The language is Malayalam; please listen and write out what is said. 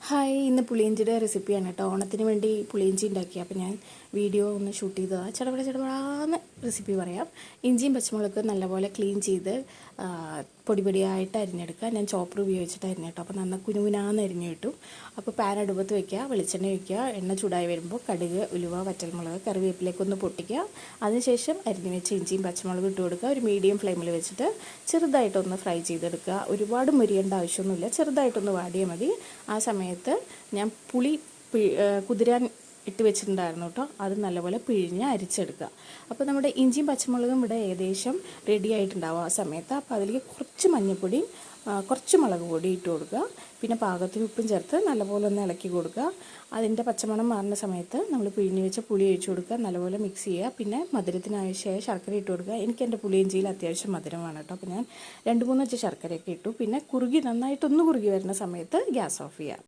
ഹായ്, ഇന്ന് പുളിയിഞ്ചിയുടെ റെസിപ്പിയാണ് കേട്ടോ. ഓണത്തിന് വേണ്ടി പുളിയിഞ്ചി ഉണ്ടാക്കി. അപ്പോൾ ഞാൻ വീഡിയോ ഒന്ന് ഷൂട്ട് ചെയ്തതാണ്. ചടപടാന്ന് റെസിപ്പി പറയാം. ഇഞ്ചിയും പച്ചമുളകും നല്ലപോലെ ക്ലീൻ ചെയ്ത് പൊടിയായിട്ട് അരിഞ്ഞെടുക്കുക. ഞാൻ ചോപ്പർ ഉപയോഗിച്ചിട്ട് അരിഞ്ഞു കേട്ടോ. അപ്പോൾ നന്ന കുനുകുനാന്ന് അരിഞ്ഞു കിട്ടും. അപ്പോൾ പാൻ അടുപ്പത്ത് വയ്ക്കുക, വെളിച്ചെണ്ണ വയ്ക്കുക. എണ്ണ ചൂടായി വരുമ്പോൾ കടുക്, ഉലുവ, വറ്റൽമുളക്, കറിവേപ്പിലേക്കൊന്ന് പൊട്ടിക്കുക. അതിനുശേഷം അരിഞ്ഞു വെച്ച് ഇഞ്ചിയും പച്ചമുളകും ഇട്ട് കൊടുക്കുക. ഒരു മീഡിയം ഫ്ലെയിമിൽ വെച്ചിട്ട് ചെറുതായിട്ടൊന്ന് ഫ്രൈ ചെയ്തെടുക്കുക. ഒരുപാട് മുരിയേണ്ട ആവശ്യമൊന്നുമില്ല, ചെറുതായിട്ടൊന്ന് വാടിയാൽ മതി. ആ സമയത്ത് ഞാൻ പുളി കുതിരാൻ ഇട്ട് വെച്ചിട്ടുണ്ടായിരുന്നു കേട്ടോ. അത് നല്ലപോലെ പിഴിഞ്ഞ് അരിച്ചെടുക്കുക. അപ്പോൾ നമ്മുടെ ഇഞ്ചിയും പച്ചമുളകും ഇവിടെ ഏകദേശം റെഡി ആയിട്ടുണ്ടാവും ആ സമയത്ത്. അപ്പോൾ അതിലേക്ക് കുറച്ച് മഞ്ഞൾപ്പൊടി, കുറച്ച് മുളക് പൊടി ഇട്ട് കൊടുക്കുക. പിന്നെ പാകത്തിന് ഉപ്പും ചേർത്ത് നല്ലപോലെ ഒന്ന് ഇളക്കി കൊടുക്കുക. അതിൻ്റെ പച്ചമണം മാറുന്ന സമയത്ത് നമ്മൾ പിഴിഞ്ഞ് വെച്ച പുളി ഒഴിച്ച് കൊടുക്കുക. നല്ലപോലെ മിക്സ് ചെയ്യുക. പിന്നെ മധുരത്തിന് ആവശ്യമായ ശർക്കര ഇട്ട് കൊടുക്കുക. എനിക്ക് എൻ്റെ പുളിയിഞ്ചിയിൽ അത്യാവശ്യം മധുരമാണ് കേട്ടോ. അപ്പോൾ ഞാൻ 2-3 വെച്ച് ശർക്കരയൊക്കെ ഇട്ടു. പിന്നെ നന്നായിട്ടൊന്ന് കുറുകി വരുന്ന സമയത്ത് ഗ്യാസ് ഓഫ് ചെയ്യുക.